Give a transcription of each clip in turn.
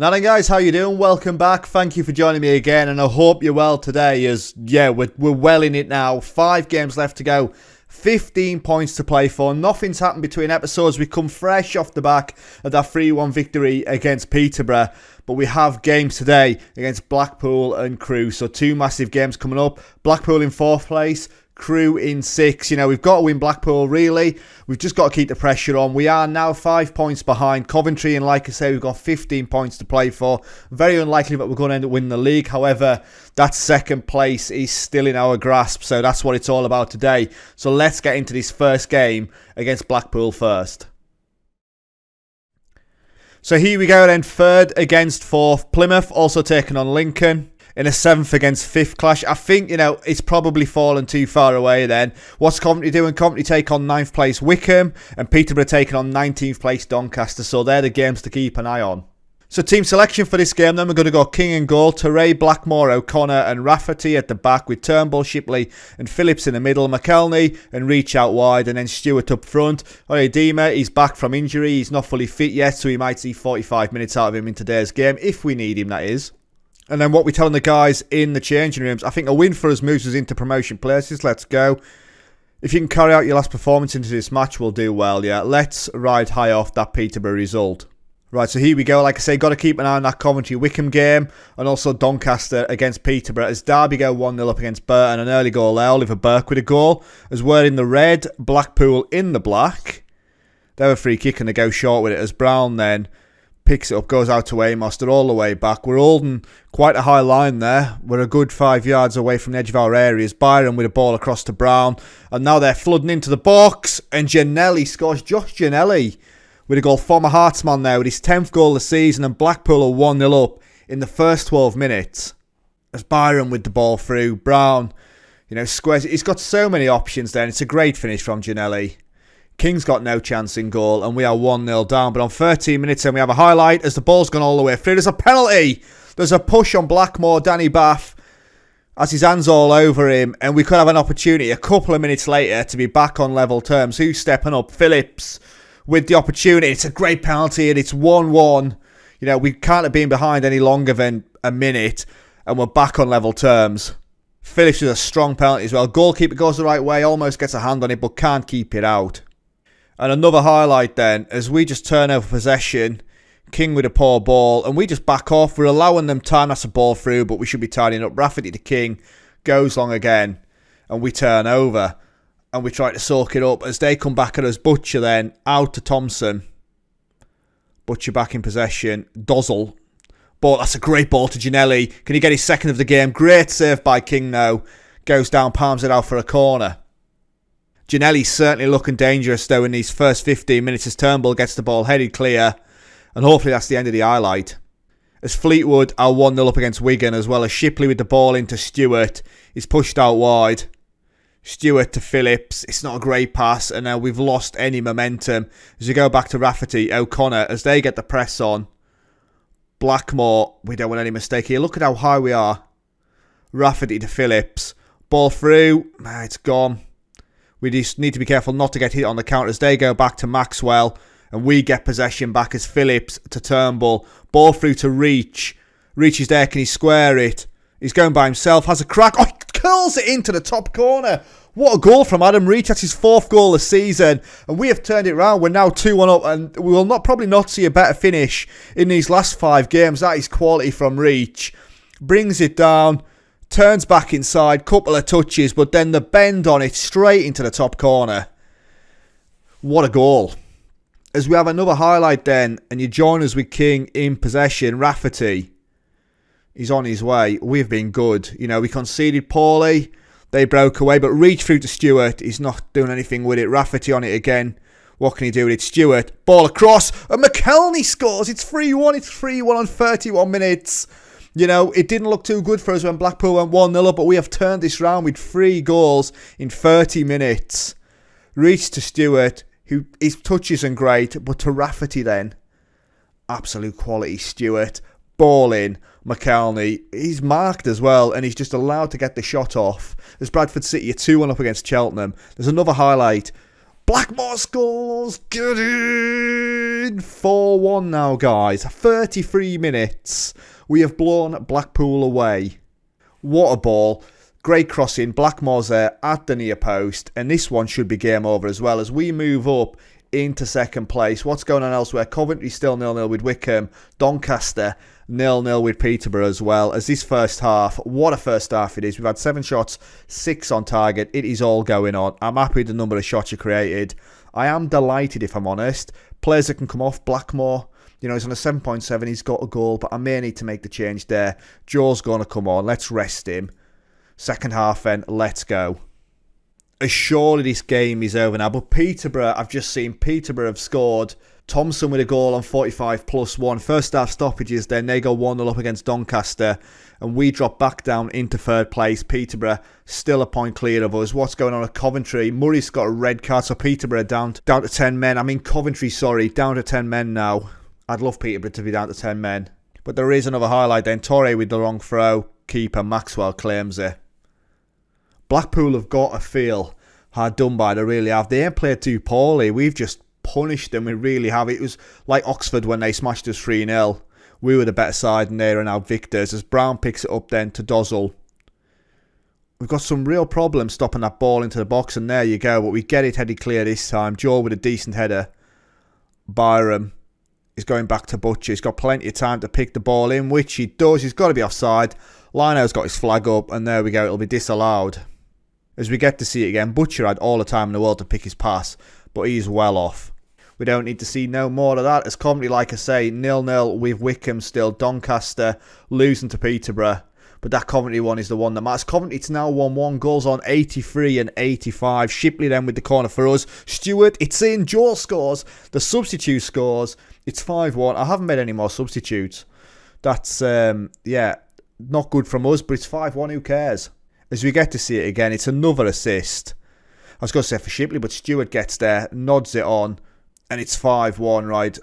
Now then guys, how you doing? Welcome back. Thank you for joining me again, and I hope you're well today as, yeah, we're well in it now. 5 games left to go. 15 points to play for. Nothing's happened between episodes. We come fresh off the back of that 3-1 victory against Peterborough. But we have games today against Blackpool and Crewe. So 2 massive games coming up. Blackpool in 4th place. Crewe in 6th. You know, we've got to win Blackpool, really. We've just got to keep the pressure on. We are now 5 points behind Coventry, and like I say, we've got 15 points to play for. Very unlikely that we're going to end up winning the league. However, that 2nd place is still in our grasp, so that's what it's all about today. So let's get into this first game against Blackpool first. So here we go then, 3rd against 4th. Plymouth also taking on Lincoln. In a 7th against 5th clash. I think, you know, it's probably fallen too far away then. What's Coventry doing? Coventry take on 9th place Wickham, and Peterborough taking on 19th place Doncaster. So they're the games to keep an eye on. So team selection for this game then, we're going to go King and goal. Teray, Blackmore, O'Connor and Rafferty at the back, with Turnbull, Shipley and Phillips in the middle. McElney and Reach out wide, and then Stewart up front. Oyedema, he's back from injury. He's not fully fit yet, so we might see 45 minutes out of him in today's game, if we need him, that is. And then what we're telling the guys in the changing rooms, I think a win for us moves us into promotion places. Let's go. If you can carry out your last performance into this match, we'll do well, yeah. Let's ride high off that Peterborough result. Right, so here we go. Like I say, got to keep an eye on that Coventry-Wickham game, and also Doncaster against Peterborough, as Derby go 1-0 up against Burton. An early goal there, Oliver Burke with a goal. As we're in the red, Blackpool in the black. They have a free kick and they go short with it, as Brown then picks it up, goes out to Amos. They're all the way back. We're holding quite a high line there. We're a good 5 yards away from the edge of our areas. Byron with a ball across to Brown. And now they're flooding into the box. And Giannelli scores. Josh Giannelli with a goal. Former Heartsman there with his 10th goal of the season. And Blackpool are 1-0 up in the first 12 minutes. As Byron with the ball through. Brown, you know, squares. He's got so many options there. And it's a great finish from Giannelli. King's got no chance in goal, and we are 1-0 down. But on 13 minutes, and we have a highlight as the ball's gone all the way through. There's a penalty. There's a push on Blackmore. Danny Bath has his hands all over him, and we could have an opportunity a couple of minutes later to be back on level terms. Who's stepping up? Phillips with the opportunity. It's a great penalty, and it's 1-1. You know, we can't have been behind any longer than a minute, and we're back on level terms. Phillips with a strong penalty as well. Goalkeeper goes the right way, almost gets a hand on it, but can't keep it out. And another highlight then, as we just turn over possession. King with a poor ball, and we just back off. We're allowing them time. That's a ball through, but we should be tidying up. Rafferty to King, goes long again, and we turn over. And we try to soak it up as they come back at us. Butcher then, out to Thompson. Butcher back in possession. Dozzle. Ball, that's a great ball to Giannelli. Can he get his 2nd of the game? Great save by King though. Goes down, palms it out for a corner. Giannelli's certainly looking dangerous though in these first 15 minutes as Turnbull gets the ball headed clear. And hopefully that's the end of the highlight. As Fleetwood are 1-0 up against Wigan, as well as Shipley with the ball into Stewart. He's pushed out wide. Stewart to Phillips. It's not a great pass, and now we've lost any momentum. As we go back to Rafferty, O'Connor, as they get the press on. Blackmore, we don't want any mistake here. Look at how high we are. Rafferty to Phillips. Ball through. It's gone. We just need to be careful not to get hit on the counter as they go back to Maxwell. And we get possession back as Phillips to Turnbull. Ball through to Reach. Reach is there. Can he square it? He's going by himself. Has a crack. Oh, he curls it into the top corner. What a goal from Adam Reach. That's his 4th goal this season. And we have turned it around. We're now 2-1 up. And we will probably not see a better finish in these last 5 games. That is quality from Reach. Brings it down. Turns back inside, couple of touches, but then the bend on it straight into the top corner. What a goal. As we have another highlight then, and you join us with King in possession. Rafferty, he's on his way. We've been good. You know, we conceded poorly. They broke away, but Reach through to Stewart. He's not doing anything with it. Rafferty on it again. What can he do with it? Stewart, ball across, and McElney scores. It's 3-1. It's 3-1 on 31 minutes. You know, it didn't look too good for us when Blackpool went 1-0 up, but we have turned this round with 3 goals in 30 minutes. Reach to Stewart, who his touch isn't great, but to Rafferty then. Absolute quality Stewart. Ball in. McElney, he's marked as well, and he's just allowed to get the shot off. As Bradford City are 2-1 up against Cheltenham. There's another highlight. Blackmore scores. Get in. 4-1 now, guys. 33 minutes. We have blown Blackpool away. What a ball. Great crossing. Blackmore's there at the near post. And this one should be game over as well as we move up into second place. What's going on elsewhere? Coventry still 0-0 with Wickham. Doncaster 0-0 with Peterborough as well. As this first half, what a first half it is. We've had 7 shots, 6 on target. It is all going on. I'm happy with the number of shots you created. I am delighted, if I'm honest. Players that can come off. Blackmore, you know, he's on a 7.7. He's got a goal, but I may need to make the change there. Joe's going to come on. Let's rest him. Second half then, let's go. Surely this game is over now. But Peterborough, I've just seen Peterborough have scored. Thompson with a goal on 45+1. First half stoppages then. They go 1-0 up against Doncaster. And we drop back down into third place. Peterborough still a point clear of us. What's going on at Coventry? Murray's got a red card. So Peterborough down to 10 men. I mean Coventry, sorry. Down to 10 men now. I'd love Peterborough to be down to 10 men. But there is another highlight then. Torre with the wrong throw. Keeper Maxwell claims it. Blackpool have got to feel hard done by. They really have. They ain't played too poorly. We've just punished them. We really have. It was like Oxford when they smashed us 3-0. We were the better side and they are now victors. As Brown picks it up then to Dozzle. We've got some real problems stopping that ball into the box. And there you go. But we get it headed clear this time. Joe with a decent header. Byram is going back to Butcher. He's got plenty of time to pick the ball in, which he does. He's got to be offside. Lino's got his flag up. And there we go. It'll be disallowed. As we get to see it again, Butcher had all the time in the world to pick his pass, but he's well off. We don't need to see no more of that. As Coventry, like I say, 0-0 with Wickham still. Doncaster losing to Peterborough. But that Coventry one is the one that matters. Coventry, it's now 1-1. Goals on 83 and 85. Shipley then with the corner for us. Stewart, it's in. Joel scores. The substitute scores. It's 5-1. I haven't made any more substitutes. That's, yeah, not good from us, but it's 5-1. Who cares? As we get to see it again, it's another assist. I was going to say for Shipley, but Stewart gets there, nods it on, and it's 5-1, right?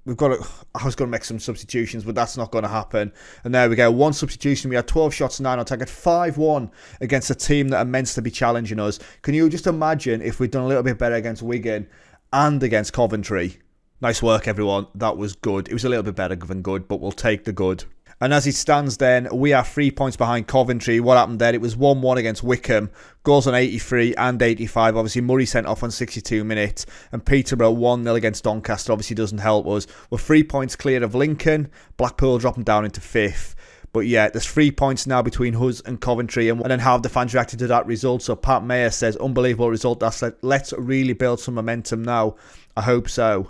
I was going to make some substitutions, but that's not going to happen. And there we go, 1 substitution. We had 12 shots, 9 on target, 5-1 against a team that are meant to be challenging us. Can you just imagine if we'd done a little bit better against Wigan and against Coventry? Nice work, everyone. That was good. It was a little bit better than good, but we'll take the good. And as it stands then, we are 3 points behind Coventry. What happened there? It was 1-1 against Wickham. Goals on 83 and 85. Obviously, Murray sent off on 62 minutes. And Peterborough 1-0 against Doncaster. Obviously doesn't help us. We're 3 points clear of Lincoln. Blackpool dropping down into 5th. But yeah, there's 3 points now between us and Coventry. And then how have the fans reacted to that result? So Pat Mayer says, unbelievable result. Let's really build some momentum now. I hope so.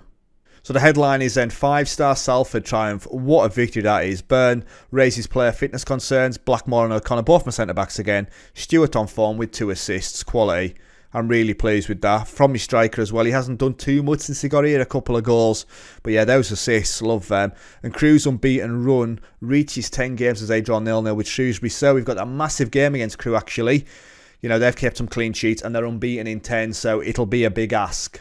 So the headline is then 5-star Salford triumph. What a victory that is. Byrne raises player fitness concerns. Blackmore and O'Connor, both my centre-backs again. Stewart on form with 2 assists. Quality. I'm really pleased with that. From his striker as well. He hasn't done too much since he got here. A couple of goals. But yeah, those assists. Love them. And Crewe's unbeaten run reaches 10 games as they draw 0-0 with Shrewsbury. So we've got a massive game against Crewe actually. You know, they've kept some clean sheets and they're unbeaten in 10. So it'll be a big ask.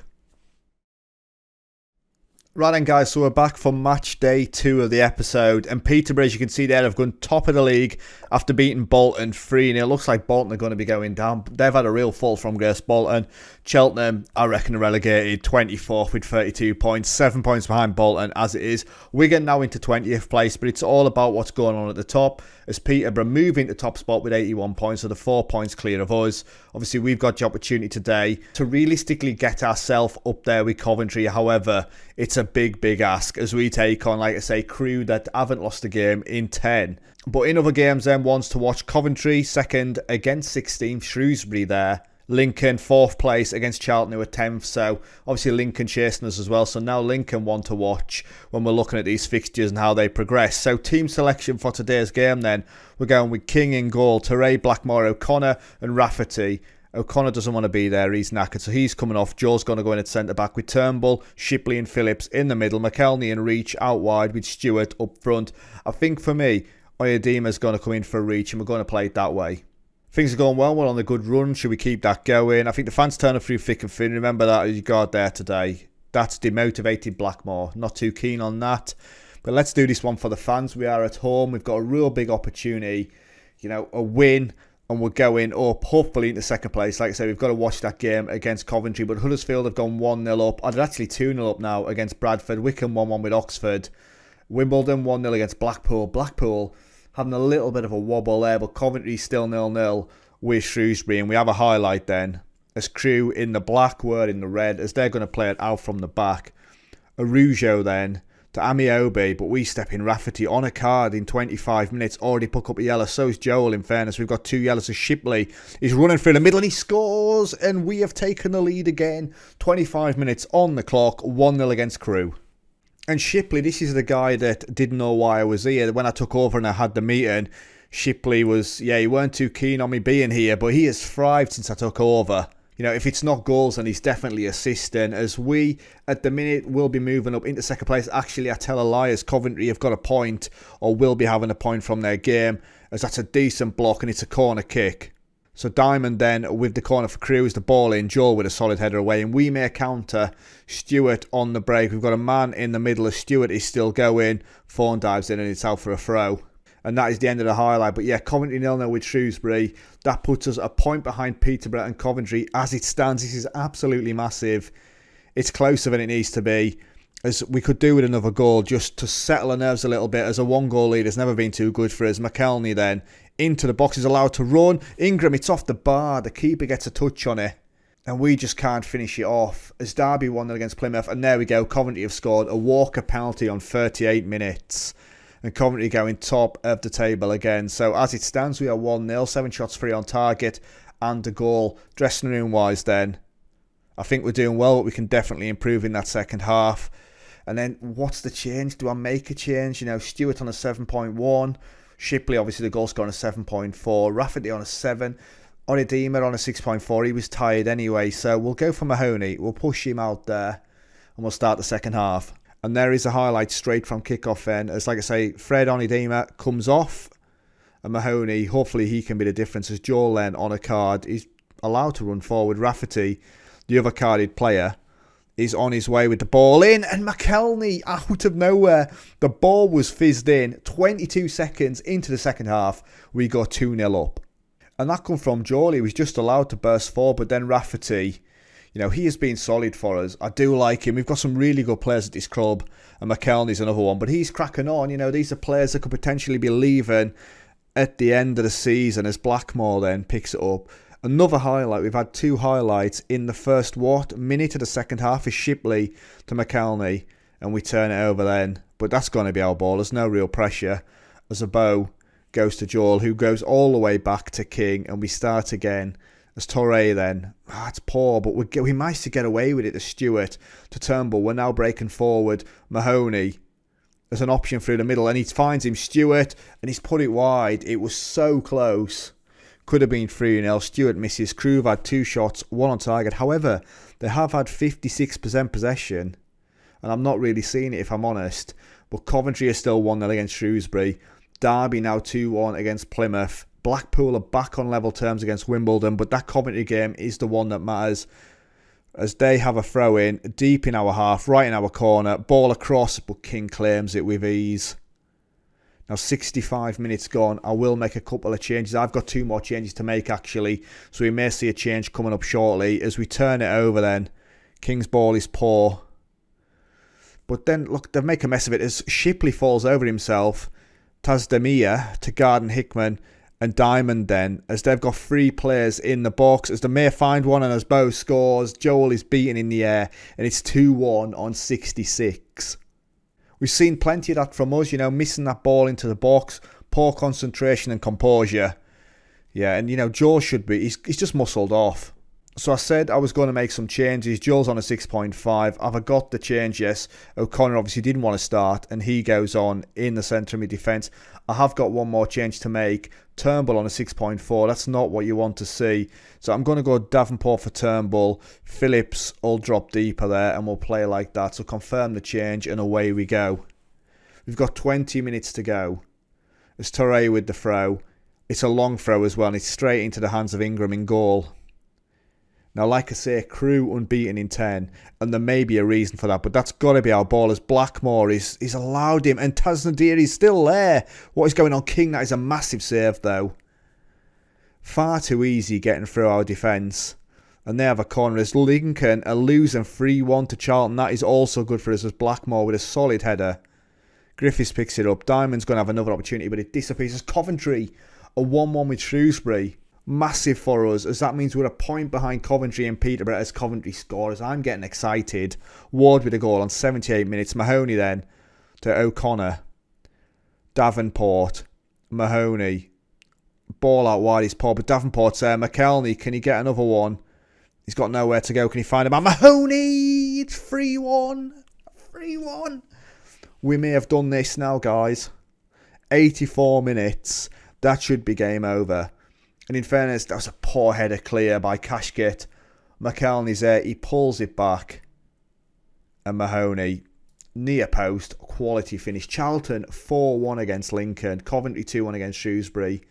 Right then guys, so we're back for match day 2 of the episode, and Peterborough, as you can see there, have gone top of the league after beating Bolton 3-0. It looks like Bolton are going to be going down. They've had a real fall from grace, Bolton. Cheltenham, I reckon, are relegated 24th with 32 points, 7 points behind Bolton as it is. Wigan now into 20th place, but it's all about what's going on at the top, as Peterborough move into top spot with 81 points, so the 4 points clear of us. Obviously, we've got the opportunity today to realistically get ourselves up there with Coventry. However, it's a big ask as we take on, like I say, Crewe that haven't lost a game in 10. But in other games then, ones to watch, Coventry 2nd against 16th, Shrewsbury there. Lincoln 4th place against Charlton who are 10th, so obviously Lincoln chasing us as well, so now Lincoln one to watch when we're looking at these fixtures and how they progress. So team selection for today's game then, we're going with King in goal, Teray, Blackmore, O'Connor and Rafferty. O'Connor doesn't want to be there, he's knackered, so he's coming off. Joe's going to go in at centre-back with Turnbull, Shipley and Phillips in the middle, McKelney and Reach out wide with Stewart up front. I think for me, Oyedema's going to come in for Reach and we're going to play it that way. Things are going well, we're on a good run, should we keep that going? I think the fans turning through thick and thin, remember that as you got there today. That's demotivated Blackmore, not too keen on that. But let's do this one for the fans, we are at home, we've got a real big opportunity, you know, a win. and we're going up, hopefully, into second place. Like I said, we've got to watch that game against Coventry, but Huddersfield have gone 1-0 up. They're actually 2-0 up now against Bradford. Wycombe 1-1 with Oxford. Wimbledon 1-0 against Blackpool. Blackpool having a little bit of a wobble there, but Coventry still 0-0 with Shrewsbury. And we have a highlight then, as Crewe in the black, we're in the red, as they're going to play it out from the back. Arujo then to Amiobi, but we step in. Rafferty on a card in 25 minutes, already pick up a yellow. So's Joel, in fairness. We've got 2 yellows. As Shipley is running through the middle and he scores, and we have taken the lead again. 25 minutes on the clock, 1-0 against Crewe. And Shipley, this is the guy that didn't know why I was here. When I took over and I had the meeting, Shipley was, he weren't too keen on me being here, but he has thrived since I took over. You know, if it's not goals, then he's definitely assisting. As we, at the minute, will be moving up into second place. Actually, I tell a lie, as Coventry have got a point, or will be having a point from their game, as that's a decent block and it's a corner kick. So Diamond then, with the corner for Crewe, is the ball in. Joel with a solid header away, and we may counter. Stewart on the break. We've got a man in the middle as Stewart is still going. Fawn dives in and it's out for a throw. And that is the end of the highlight. But yeah, Coventry 0-0 with Shrewsbury. That puts us a point behind Peterborough and Coventry. As it stands, this is absolutely massive. It's closer than it needs to be, as we could do with another goal just to settle the nerves a little bit, as a 1-goal lead has never been too good for us. McKelney then into the box, is allowed to run. Ingram, it's off the bar. The keeper gets a touch on it, and we just can't finish it off. As Derby 1-0 against Plymouth, and there we go. Coventry have scored a Walker penalty on 38 minutes. And Coventry going top of the table again. So as it stands, we are 1-0. 7 shots free on target and a goal. Dressing room wise then, I think we're doing well, but we can definitely improve in that second half. And then what's the change? Do I make a change? You know, Stewart on a 7.1. Shipley, obviously the goal scorer, on a 7.4. Rafferty on a 7. Onidima on a 6.4. He was tired anyway. So we'll go for Mahoney. We'll push him out there. And we'll start the second half. And there is a highlight straight from kickoff then. As like I say, Fred Onidima comes off. And Mahoney, hopefully he can be the difference. As Joel then on a card, he's allowed to run forward. Rafferty, the other carded player, is on his way with the ball in. And McKelney, out of nowhere, the ball was fizzed in. 22 seconds into the second half, we got 2-0 up. And that come from Joel. He was just allowed to burst forward. But then Rafferty, you know, he has been solid for us. I do like him. We've got some really good players at this club. And McKelney's another one. But he's cracking on. You know, these are players that could potentially be leaving at the end of the season, as Blackmore then picks it up. Another highlight. We've had 2 highlights in the first minute of the second half is Shipley to McKelney. And we turn it over then. But that's going to be our ball. There's no real pressure. As a bow goes to Joel, who goes all the way back to King. And we start again. As Torre then, it's poor, but we managed to get away with it to Stewart, to Turnbull. We're now breaking forward. Mahoney as an option through the middle, and he finds him, Stewart, and he's put it wide. It was so close. Could have been 3-0. Stewart misses. Crewe have had 2 shots, 1 on target. However, they have had 56% possession, and I'm not really seeing it if I'm honest. But Coventry is still 1-0 against Shrewsbury. Derby now 2-1 against Plymouth. Blackpool are back on level terms against Wimbledon, but that Coventry game is the one that matters, as they have a throw in deep in our half, right in our corner, ball across, but King claims it with ease. Now 65 minutes gone. I will make a couple of changes. I've got 2 more changes to make actually, so we may see a change coming up shortly. As we turn it over then, King's ball is poor, but then look, they make a mess of it as Shipley falls over himself. Tazdemir to Garden Hickman. And Diamond then, as they've got 3 players in the box, as the May find one, and as Bo scores, Joel is beaten in the air, and it's 2-1 on 66. We've seen plenty of that from us, you know, missing that ball into the box, poor concentration and composure. Yeah, and you know, Joel should be, he's just muscled off. So I said I was going to make some changes. Joel's on a 6.5. Have I got the change? Yes. O'Connor obviously didn't want to start, and he goes on in the centre of mid-defence. I have got 1 more change to make. Turnbull on a 6.4. That's not what you want to see. So I'm going to go Davenport for Turnbull. Phillips will drop deeper there, and we'll play like that. So confirm the change, and away we go. We've got 20 minutes to go. It's Torre with the throw. It's a long throw as well, and it's straight into the hands of Ingram in goal. Now, like I say, Crewe unbeaten in 10, and there may be a reason for that, but that's got to be our ball, as Blackmore is allowed him, and Taznadir is still there. What is going on? King, that is a massive save, though. Far too easy getting through our defence. And they have a corner as Lincoln are losing 3-1 to Charlton. That is also good for us as Blackmore with a solid header. Griffiths picks it up. Diamond's going to have another opportunity, but it disappears as Coventry a 1-1 with Shrewsbury. Massive for us, as that means we're a point behind Coventry and Peterborough as Coventry scores. I'm getting excited. Ward with a goal on 78 minutes. Mahoney then to O'Connor. Davenport. Mahoney. Ball out wide is poor, but Davenport's there. McKelney, can he get another one? He's got nowhere to go. Can he find him? Mahoney! It's 3-1. 3-1. We may have done this now, guys. 84 minutes. That should be game over. And in fairness, that was a poor header clear by Cashgate. McKelney's there. He pulls it back. And Mahoney, near post, quality finish. Charlton 4-1 against Lincoln. Coventry 2-1 against Shrewsbury.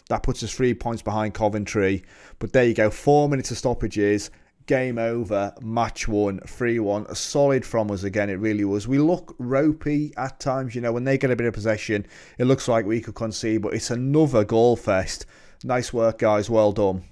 That puts us 3 points behind Coventry. But there you go. 4 minutes of stoppages. Game over. Match won. 3-1. Solid from us again. It really was. We look ropey at times. You know, when they get a bit of possession, it looks like we could concede. But it's another goal fest. Nice work, guys. Well done.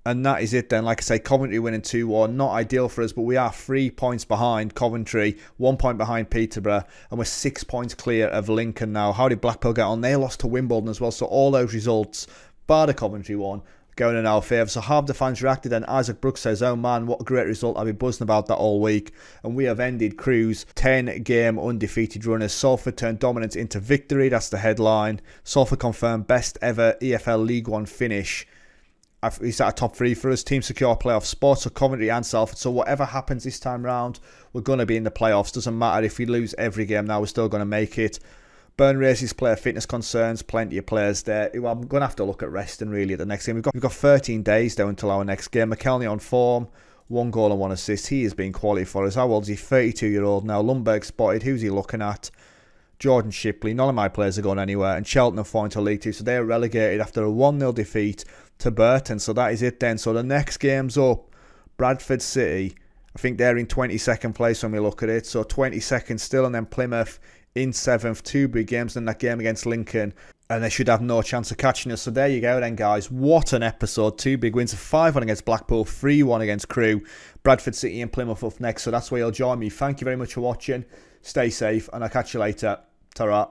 And that is it then. Like I say, Coventry winning 2-1. Not ideal for us, but we are 3 points behind Coventry, 1 point behind Peterborough, and we're 6 points clear of Lincoln now. How did Blackpool get on? They lost to Wimbledon as well, so all those results, bar the Coventry one, going in our favour. So half the fans reacted, and Isaac Brooks says, oh man, what a great result. I've been buzzing about that all week. And we have ended Crewe's 10-game undefeated run as Salford turned dominance into victory. That's the headline. Salford confirmed best ever EFL League One finish. He's at a top 3 for us. Team secure playoff spots for Coventry and Salford. So whatever happens this time round, we're going to be in the playoffs. Doesn't matter if we lose every game now, we're still going to make it. Burn raises player fitness concerns. Plenty of players there. I'm going to have to look at resting really at the next game. We've got 13 days though until our next game. McKelney on form. 1 goal and 1 assist. He has been quality for us. How old is he? 32-year-old now. Lundberg spotted. Who's he looking at? Jordan Shipley. None of my players are going anywhere. And Cheltenham are falling to League 2. So they are relegated after a 1-0 defeat to Burton. So that is it then. So the next game's up. Bradford City. I think they're in 22nd place when we look at it. So 22nd still, and then Plymouth in 7th. 2 big games, and that game against Lincoln. And they should have no chance of catching us. So there you go then, guys. What an episode. 2 big wins. 5-1 against Blackpool. 3-1 against Crewe. Bradford City and Plymouth up next. So that's where you'll join me. Thank you very much for watching. Stay safe, and I'll catch you later. Ta-ra.